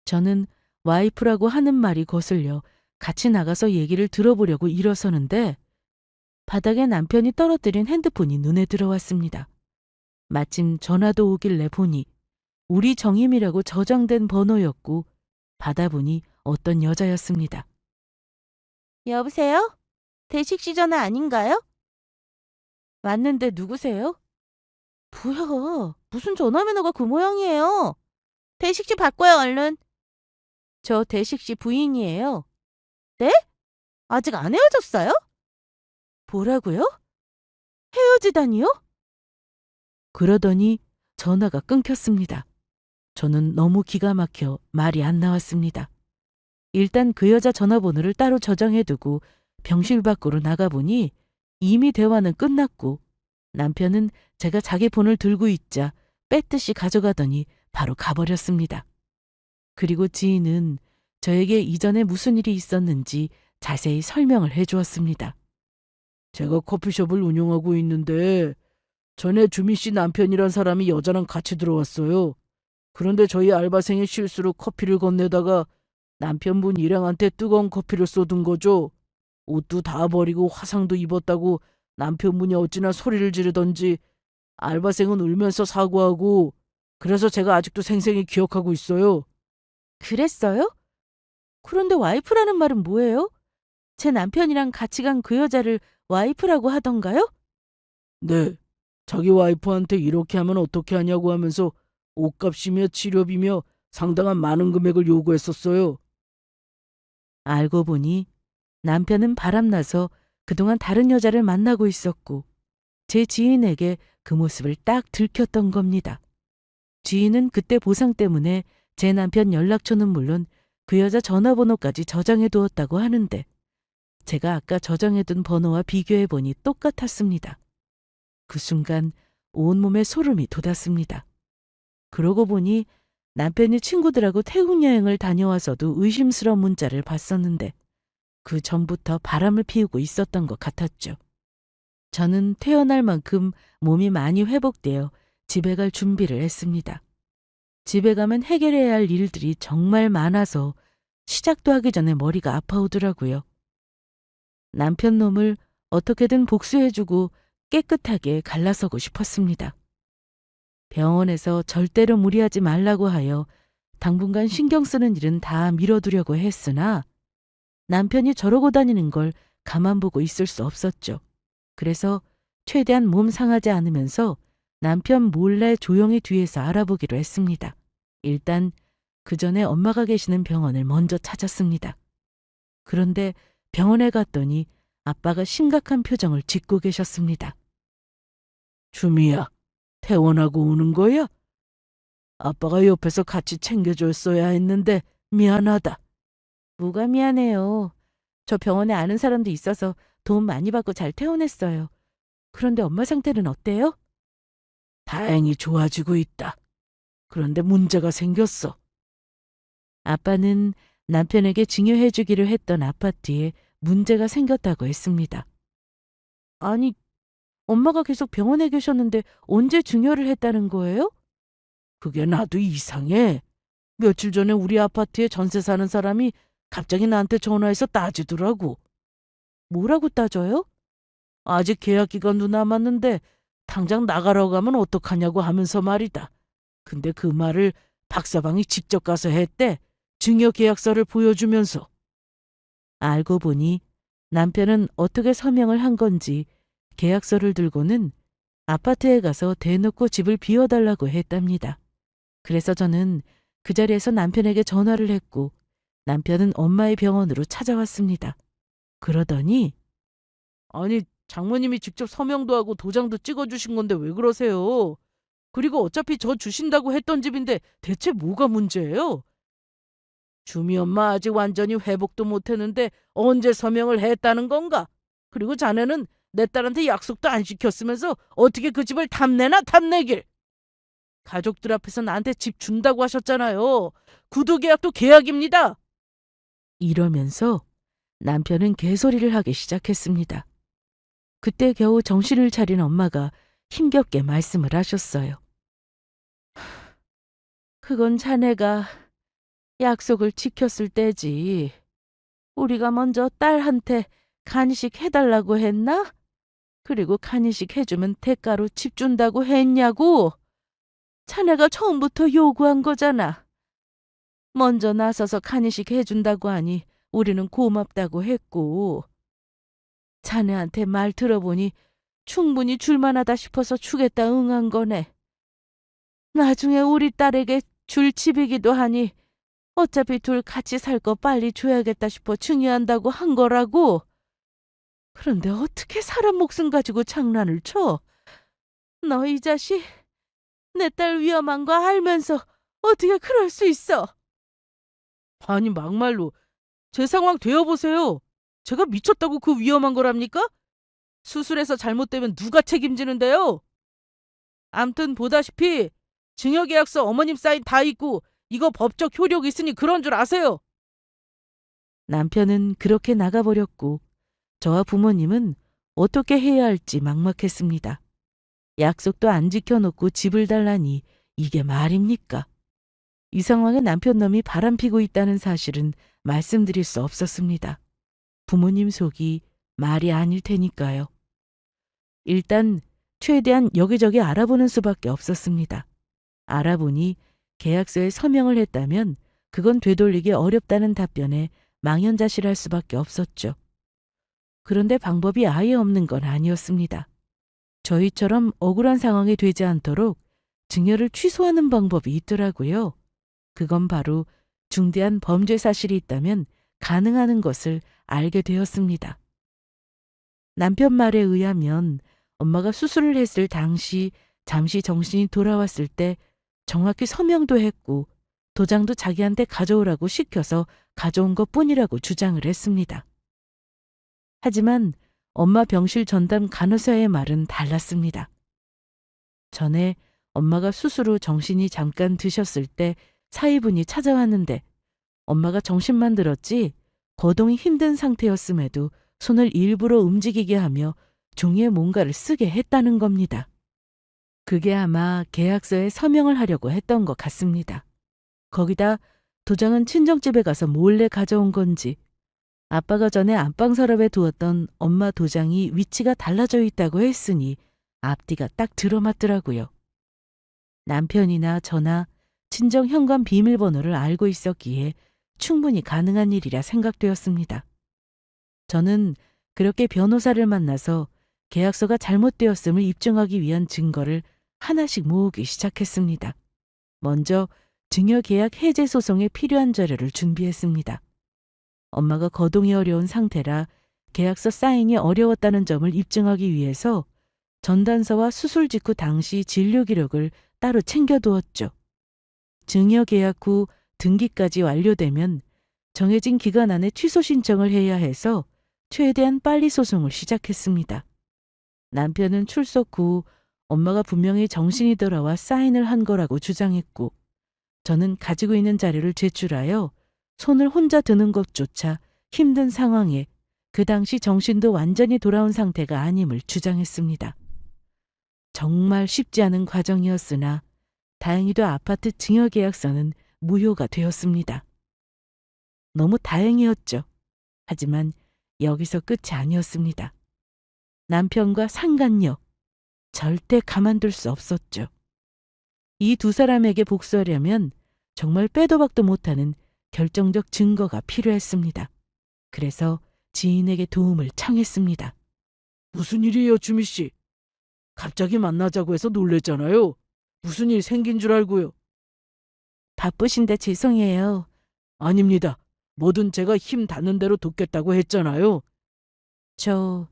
저는 와이프라고 하는 말이 거슬려 같이 나가서 얘기를 들어보려고 일어서는데 바닥에 남편이 떨어뜨린 핸드폰이 눈에 들어왔습니다. 마침 전화도 오길래 보니 우리 정임이라고 저장된 번호였고 받아보니 어떤 여자였습니다. 여보세요? 대식 씨 전화 아닌가요? 맞는데 누구세요? 뭐야, 무슨 전화면허가 그 모양이에요? 대식 씨 바꿔요, 얼른. 저 대식 씨 부인이에요. 네? 아직 안 헤어졌어요? 뭐라고요? 헤어지다니요? 그러더니 전화가 끊겼습니다. 저는 너무 기가 막혀 말이 안 나왔습니다. 일단 그 여자 전화번호를 따로 저장해두고 병실 밖으로 나가보니 이미 대화는 끝났고 남편은 제가 자기 폰을 들고 있자 뺏듯이 가져가더니 바로 가버렸습니다. 그리고 지인은 저에게 이전에 무슨 일이 있었는지 자세히 설명을 해주었습니다. 제가 커피숍을 운영하고 있는데 전에 주미 씨 남편이란 사람이 여자랑 같이 들어왔어요. 그런데 저희 알바생이 실수로 커피를 건네다가 남편분 일행한테 뜨거운 커피를 쏟은 거죠. 옷도 다 버리고 화상도 입었다고 남편분이 어찌나 소리를 지르던지 알바생은 울면서 사과하고 그래서 제가 아직도 생생히 기억하고 있어요. 그랬어요? 그런데 와이프라는 말은 뭐예요? 제 남편이랑 같이 간 그 여자를 와이프라고 하던가요? 네. 자기 와이프한테 이렇게 하면 어떻게 하냐고 하면서 옷값이며 치료비며 상당한 많은 금액을 요구했었어요. 알고 보니 남편은 바람나서 그동안 다른 여자를 만나고 있었고 제 지인에게 그 모습을 딱 들켰던 겁니다. 지인은 그때 보상 때문에 제 남편 연락처는 물론 그 여자 전화번호까지 저장해 두었다고 하는데 제가 아까 저장해둔 번호와 비교해보니 똑같았습니다. 그 순간 온몸에 소름이 돋았습니다. 그러고 보니 남편이 친구들하고 태국 여행을 다녀와서도 의심스러운 문자를 봤었는데 그 전부터 바람을 피우고 있었던 것 같았죠. 저는 퇴원할 만큼 몸이 많이 회복되어 집에 갈 준비를 했습니다. 집에 가면 해결해야 할 일들이 정말 많아서 시작도 하기 전에 머리가 아파오더라고요. 남편 놈을 어떻게든 복수해주고 깨끗하게 갈라서고 싶었습니다. 병원에서 절대로 무리하지 말라고 하여 당분간 신경 쓰는 일은 다 미뤄두려고 했으나 남편이 저러고 다니는 걸 가만 보고 있을 수 없었죠. 그래서 최대한 몸 상하지 않으면서 남편 몰래 조용히 뒤에서 알아보기로 했습니다. 일단 그 전에 엄마가 계시는 병원을 먼저 찾았습니다. 그런데 병원에 갔더니 아빠가 심각한 표정을 짓고 계셨습니다. 주미야, 퇴원하고 오는 거야? 아빠가 옆에서 같이 챙겨줬어야 했는데 미안하다. 뭐가 미안해요. 저 병원에 아는 사람도 있어서 돈 많이 받고 잘 퇴원했어요. 그런데 엄마 상태는 어때요? 다행히 좋아지고 있다. 그런데 문제가 생겼어. 아빠는 남편에게 증여해 주기로 했던 아파트에 문제가 생겼다고 했습니다. 아니, 엄마가 계속 병원에 계셨는데 언제 증여를 했다는 거예요? 그게 나도 이상해. 며칠 전에 우리 아파트에 전세 사는 사람이 갑자기 나한테 전화해서 따지더라고. 뭐라고 따져요? 아직 계약 기간도 남았는데 당장 나가라고 하면 어떡하냐고 하면서 말이다. 근데 그 말을 박사방이 직접 가서 했대. 증여 계약서를 보여주면서. 알고 보니 남편은 어떻게 서명을 한 건지 계약서를 들고는 아파트에 가서 대놓고 집을 비워달라고 했답니다. 그래서 저는 그 자리에서 남편에게 전화를 했고 남편은 엄마의 병원으로 찾아왔습니다. 그러더니 아니 장모님이 직접 서명도 하고 도장도 찍어주신 건데 왜 그러세요? 그리고 어차피 저 주신다고 했던 집인데 대체 뭐가 문제예요? 주미 엄마 아직 완전히 회복도 못했는데 언제 서명을 했다는 건가? 그리고 자네는 내 딸한테 약속도 안 지켰으면서 어떻게 그 집을 탐내나 탐내길? 가족들 앞에서 나한테 집 준다고 하셨잖아요. 구두 계약도 계약입니다. 이러면서 남편은 개소리를 하기 시작했습니다. 그때 겨우 정신을 차린 엄마가 힘겹게 말씀을 하셨어요. 그건 자네가 약속을 지켰을 때지. 우리가 먼저 딸한테 간이식 해달라고 했나? 그리고 간이식 해주면 대가로 집 준다고 했냐고? 자네가 처음부터 요구한 거잖아. 먼저 나서서 간이식 해준다고 하니 우리는 고맙다고 했고, 자네한테 말 들어보니 충분히 줄만하다 싶어서 주겠다 응한 거네. 나중에 우리 딸에게 줄 집이기도 하니 어차피 둘 같이 살 거 빨리 줘야겠다 싶어 증여한다고 한 거라고. 그런데 어떻게 사람 목숨 가지고 장난을 쳐? 너 이 자식, 내 딸 위험한 거 알면서 어떻게 그럴 수 있어? 아니 막말로 제 상황 되어보세요. 제가 미쳤다고 그 위험한 거랍니까? 수술해서 잘못되면 누가 책임지는데요? 암튼 보다시피 증여계약서 어머님 사인 다 있고 이거 법적 효력 있으니 그런 줄 아세요. 남편은 그렇게 나가버렸고 저와 부모님은 어떻게 해야 할지 막막했습니다. 약속도 안 지켜놓고 집을 달라니 이게 말입니까? 이 상황에 남편 놈이 바람피고 있다는 사실은 말씀드릴 수 없었습니다. 부모님 속이 말이 아닐 테니까요. 일단 최대한 여기저기 알아보는 수밖에 없었습니다. 알아보니 계약서에 서명을 했다면 그건 되돌리기 어렵다는 답변에 망연자실할 수밖에 없었죠. 그런데 방법이 아예 없는 건 아니었습니다. 저희처럼 억울한 상황이 되지 않도록 증여를 취소하는 방법이 있더라고요. 그건 바로 중대한 범죄 사실이 있다면 가능하는 것을 알게 되었습니다. 남편 말에 의하면 엄마가 수술을 했을 당시 잠시 정신이 돌아왔을 때 정확히 서명도 했고 도장도 자기한테 가져오라고 시켜서 가져온 것뿐이라고 주장을 했습니다. 하지만 엄마 병실 전담 간호사의 말은 달랐습니다. 전에 엄마가 수술 후 정신이 잠깐 드셨을 때 사위분이 찾아왔는데 엄마가 정신만 들었지 거동이 힘든 상태였음에도 손을 일부러 움직이게 하며 종이에 뭔가를 쓰게 했다는 겁니다. 그게 아마 계약서에 서명을 하려고 했던 것 같습니다. 거기다 도장은 친정집에 가서 몰래 가져온 건지 아빠가 전에 안방 서랍에 두었던 엄마 도장이 위치가 달라져 있다고 했으니 앞뒤가 딱 들어맞더라고요. 남편이나 저나 친정 현관 비밀번호를 알고 있었기에 충분히 가능한 일이라 생각되었습니다. 저는 그렇게 변호사를 만나서 계약서가 잘못되었음을 입증하기 위한 증거를 하나씩 모으기 시작했습니다. 먼저 증여계약 해제 소송에 필요한 자료를 준비했습니다. 엄마가 거동이 어려운 상태라 계약서 사인이 어려웠다는 점을 입증하기 위해서 전단서와 수술 직후 당시 진료 기록을 따로 챙겨두었죠. 증여계약 후 등기까지 완료되면 정해진 기간 안에 취소 신청을 해야 해서 최대한 빨리 소송을 시작했습니다. 남편은 출석 후 엄마가 분명히 정신이 돌아와 사인을 한 거라고 주장했고 저는 가지고 있는 자료를 제출하여 손을 혼자 드는 것조차 힘든 상황에 그 당시 정신도 완전히 돌아온 상태가 아님을 주장했습니다. 정말 쉽지 않은 과정이었으나 다행히도 아파트 증여계약서는 무효가 되었습니다. 너무 다행이었죠. 하지만 여기서 끝이 아니었습니다. 남편과 상간녀, 절대 가만둘 수 없었죠. 이 두 사람에게 복수하려면 정말 빼도 박도 못하는 결정적 증거가 필요했습니다. 그래서 지인에게 도움을 청했습니다. 무슨 일이에요, 주미 씨? 갑자기 만나자고 해서 놀랬잖아요. 무슨 일 생긴 줄 알고요. 바쁘신데 죄송해요. 아닙니다. 뭐든 제가 힘 닿는 대로 돕겠다고 했잖아요. 저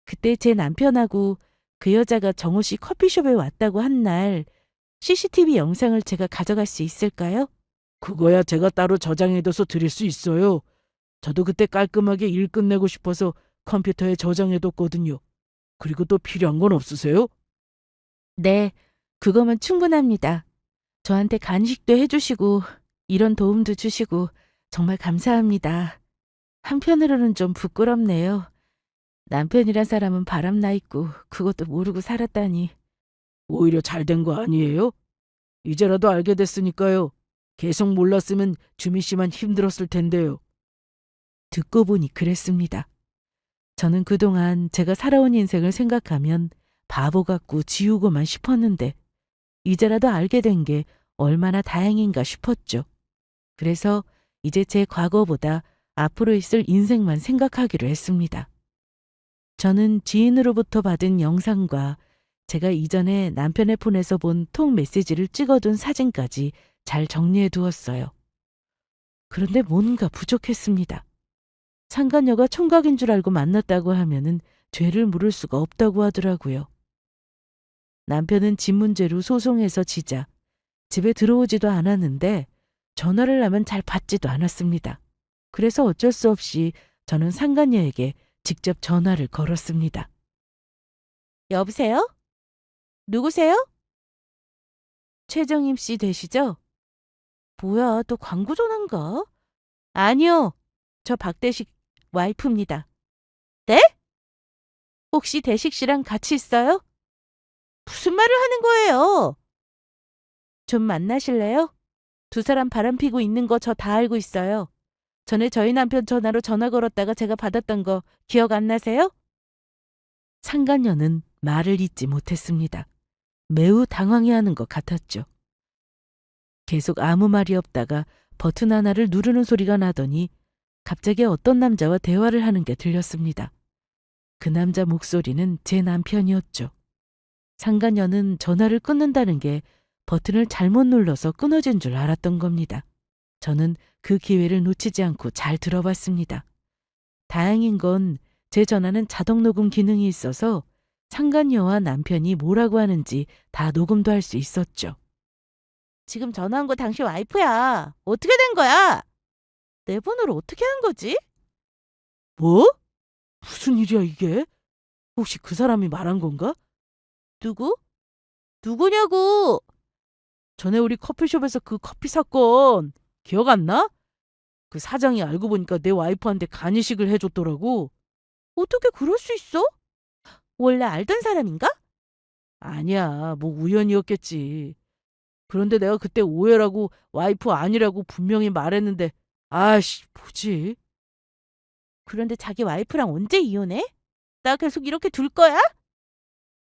그때 제 남편하고 그 여자가 정호 씨 커피숍에 왔다고 한 날 CCTV 영상을 제가 가져갈 수 있을까요? 그거야 제가 따로 저장해둬서 드릴 수 있어요. 저도 그때 깔끔하게 일 끝내고 싶어서 컴퓨터에 저장해뒀거든요. 그리고 또 필요한 건 없으세요? 네, 그거면 충분합니다. 저한테 간식도 해주시고 이런 도움도 주시고 정말 감사합니다. 한편으로는 좀 부끄럽네요. 남편이란 사람은 바람나 있고 그것도 모르고 살았다니. 오히려 잘 된 거 아니에요? 이제라도 알게 됐으니까요. 계속 몰랐으면 주미 씨만 힘들었을 텐데요. 듣고 보니 그랬습니다. 저는 그동안 제가 살아온 인생을 생각하면 바보 같고 지우고만 싶었는데 이제라도 알게 된 게 얼마나 다행인가 싶었죠. 그래서 이제 제 과거보다 앞으로 있을 인생만 생각하기로 했습니다. 저는 지인으로부터 받은 영상과 제가 이전에 남편의 폰에서 본 통 메시지를 찍어둔 사진까지 잘 정리해 두었어요. 그런데 뭔가 부족했습니다. 상간녀가 총각인 줄 알고 만났다고 하면은 죄를 물을 수가 없다고 하더라고요. 남편은 집 문제로 소송해서 지자 집에 들어오지도 않았는데 전화를 하면 잘 받지도 않았습니다. 그래서 어쩔 수 없이 저는 상간녀에게 직접 전화를 걸었습니다. 여보세요? 누구세요? 최정임 씨 되시죠? 뭐야, 또 광고 전화인가? 아니요, 저 박대식 와이프입니다. 네? 혹시 대식 씨랑 같이 있어요? 무슨 말을 하는 거예요? 좀 만나실래요? 두 사람 바람피고 있는 거 저 다 알고 있어요. 전에 저희 남편 전화로 전화 걸었다가 제가 받았던 거 기억 안 나세요? 상간녀는 말을 잇지 못했습니다. 매우 당황해하는 것 같았죠. 계속 아무 말이 없다가 버튼 하나를 누르는 소리가 나더니 갑자기 어떤 남자와 대화를 하는 게 들렸습니다. 그 남자 목소리는 제 남편이었죠. 상간녀는 전화를 끊는다는 게 버튼을 잘못 눌러서 끊어진 줄 알았던 겁니다. 저는 그 기회를 놓치지 않고 잘 들어봤습니다. 다행인 건 제 전화는 자동 녹음 기능이 있어서 상간녀와 남편이 뭐라고 하는지 다 녹음도 할 수 있었죠. 지금 전화한 거 당신 와이프야. 어떻게 된 거야? 내 번호를 어떻게 한 거지? 뭐? 무슨 일이야 이게? 혹시 그 사람이 말한 건가? 누구? 누구냐고? 전에 우리 커피숍에서 그 커피 사건 기억 안 나? 그 사장이 알고 보니까 내 와이프한테 간이식을 해줬더라고. 어떻게 그럴 수 있어? 원래 알던 사람인가? 아니야, 뭐 우연이었겠지. 그런데 내가 그때 오해라고 와이프 아니라고 분명히 말했는데 아씨 뭐지? 그런데 자기 와이프랑 언제 이혼해? 나 계속 이렇게 둘 거야?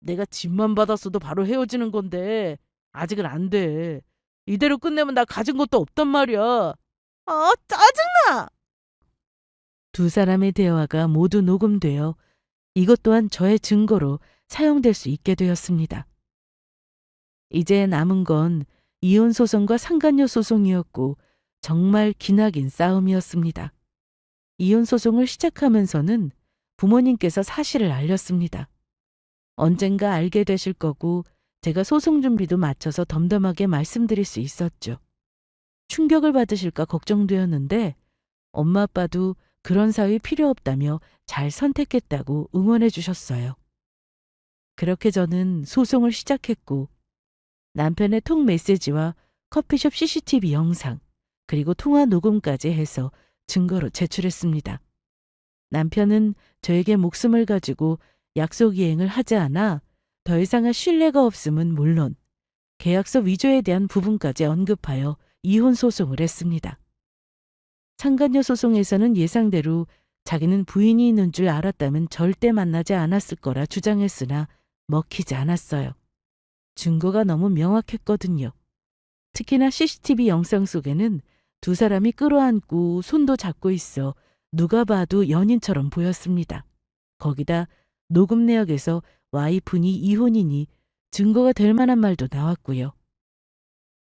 내가 집만 받았어도 바로 헤어지는 건데 아직은 안 돼. 이대로 끝내면 나 가진 것도 없단 말이야. 짜증나! 두 사람의 대화가 모두 녹음되어 이것 또한 저의 증거로 사용될 수 있게 되었습니다. 이제 남은 건 이혼 소송과 상간녀 소송이었고 정말 기나긴 싸움이었습니다. 이혼 소송을 시작하면서는 부모님께서 사실을 알렸습니다. 언젠가 알게 되실 거고 제가 소송 준비도 마쳐서 덤덤하게 말씀드릴 수 있었죠. 충격을 받으실까 걱정되었는데 엄마 아빠도 그런 사위 필요 없다며 잘 선택했다고 응원해 주셨어요. 그렇게 저는 소송을 시작했고 남편의 통 메시지와 커피숍 CCTV 영상 그리고 통화 녹음까지 해서 증거로 제출했습니다. 남편은 저에게 목숨을 가지고 약속 이행을 하지 않아 더 이상의 신뢰가 없음은 물론 계약서 위조에 대한 부분까지 언급하여 이혼 소송을 했습니다. 상간녀 소송에서는 예상대로 자기는 부인이 있는 줄 알았다면 절대 만나지 않았을 거라 주장했으나 먹히지 않았어요. 증거가 너무 명확했거든요. 특히나 CCTV 영상 속에는 두 사람이 끌어안고 손도 잡고 있어 누가 봐도 연인처럼 보였습니다. 거기다 녹음 내역에서 와이프니 이혼이니 증거가 될 만한 말도 나왔고요.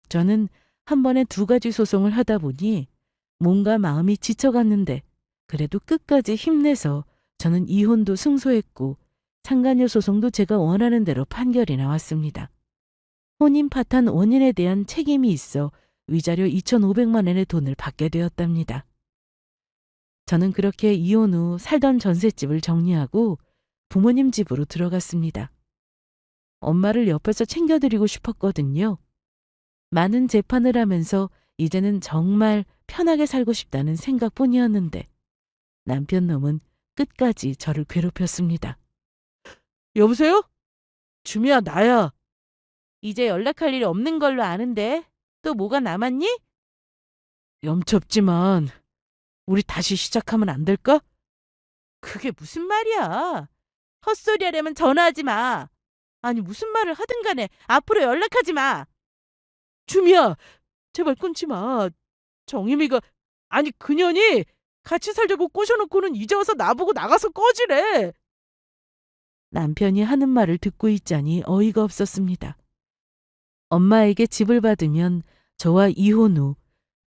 저는 한 번에 두 가지 소송을 하다 보니 몸과 마음이 지쳐갔는데 그래도 끝까지 힘내서 저는 이혼도 승소했고 상간녀 소송도 제가 원하는 대로 판결이 나왔습니다. 혼인 파탄 원인에 대한 책임이 있어 위자료 2,500만 원의 돈을 받게 되었답니다. 저는 그렇게 이혼 후 살던 전셋집을 정리하고 부모님 집으로 들어갔습니다. 엄마를 옆에서 챙겨드리고 싶었거든요. 많은 재판을 하면서 이제는 정말 편하게 살고 싶다는 생각뿐이었는데 남편 놈은 끝까지 저를 괴롭혔습니다. 여보세요? 주미야, 나야. 이제 연락할 일이 없는 걸로 아는데 또 뭐가 남았니? 염첩지만 우리 다시 시작하면 안 될까? 그게 무슨 말이야? 헛소리 하려면 전화하지 마. 아니 무슨 말을 하든 간에 앞으로 연락하지 마. 주미야, 제발 끊지 마. 정희미가, 아니 그년이 같이 살자고 꼬셔놓고는 이제 와서 나보고 나가서 꺼지래. 남편이 하는 말을 듣고 있자니 어이가 없었습니다. 엄마에게 집을 받으면 저와 이혼 후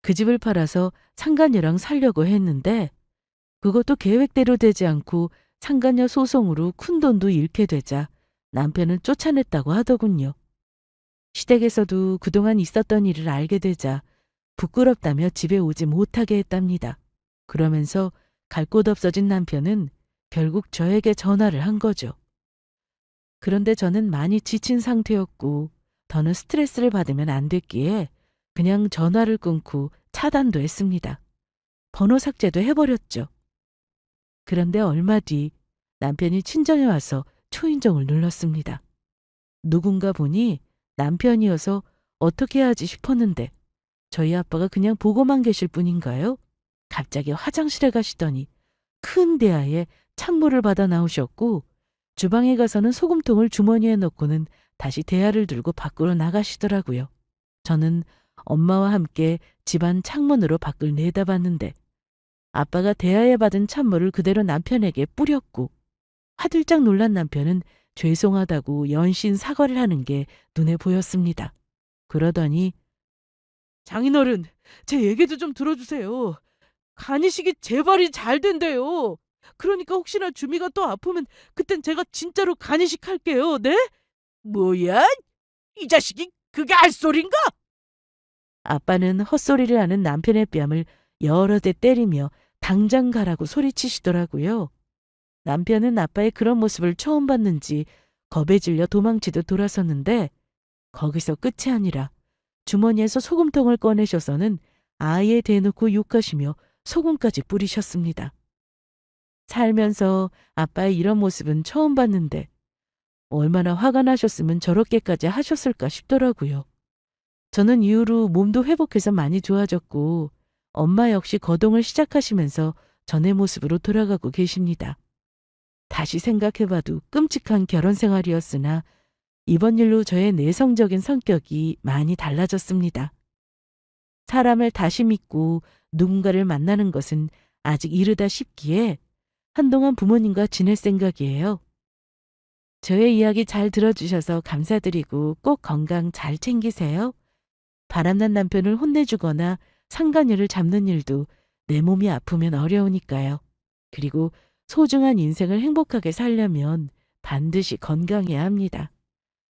그 집을 팔아서 상간녀랑 살려고 했는데 그것도 계획대로 되지 않고 상간녀 소송으로 큰돈도 잃게 되자 남편은 쫓아냈다고 하더군요. 시댁에서도 그동안 있었던 일을 알게 되자 부끄럽다며 집에 오지 못하게 했답니다. 그러면서 갈 곳 없어진 남편은 결국 저에게 전화를 한 거죠. 그런데 저는 많이 지친 상태였고 더는 스트레스를 받으면 안 됐기에 그냥 전화를 끊고 차단도 했습니다. 번호 삭제도 해버렸죠. 그런데 얼마 뒤 남편이 친정에 와서 초인종을 눌렀습니다. 누군가 보니 남편이어서 어떻게 해야지 싶었는데 저희 아빠가 그냥 보고만 계실 뿐인가요? 갑자기 화장실에 가시더니 큰 대야에 찬물을 받아 나오셨고 주방에 가서는 소금통을 주머니에 넣고는 다시 대야를 들고 밖으로 나가시더라고요. 저는 엄마와 함께 집안 창문으로 밖을 내다봤는데 아빠가 대야에 받은 찬물을 그대로 남편에게 뿌렸고 화들짝 놀란 남편은 죄송하다고 연신 사과를 하는 게 눈에 보였습니다. 그러더니 장인어른, 제 얘기도 좀 들어주세요. 간이식이 재발이 잘 된대요. 그러니까 혹시나 주미가 또 아프면 그땐 제가 진짜로 간이식 할게요. 네? 뭐야? 이 자식이 그게 할 소린가? 아빠는 헛소리를 하는 남편의 뺨을 여러 대 때리며 당장 가라고 소리치시더라고요. 남편은 아빠의 그런 모습을 처음 봤는지 겁에 질려 도망치듯 돌아섰는데 거기서 끝이 아니라 주머니에서 소금통을 꺼내셔서는 아예 대놓고 욕하시며 소금까지 뿌리셨습니다. 살면서 아빠의 이런 모습은 처음 봤는데 얼마나 화가 나셨으면 저렇게까지 하셨을까 싶더라고요. 저는 이후로 몸도 회복해서 많이 좋아졌고 엄마 역시 거동을 시작하시면서 전의 모습으로 돌아가고 계십니다. 다시 생각해봐도 끔찍한 결혼 생활이었으나 이번 일로 저의 내성적인 성격이 많이 달라졌습니다. 사람을 다시 믿고 누군가를 만나는 것은 아직 이르다 싶기에 한동안 부모님과 지낼 생각이에요. 저의 이야기 잘 들어주셔서 감사드리고 꼭 건강 잘 챙기세요. 바람난 남편을 혼내주거나 상간녀를 잡는 일도 내 몸이 아프면 어려우니까요. 그리고 소중한 인생을 행복하게 살려면 반드시 건강해야 합니다.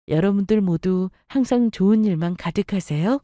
여러분들 모두 항상 좋은 일만 가득하세요.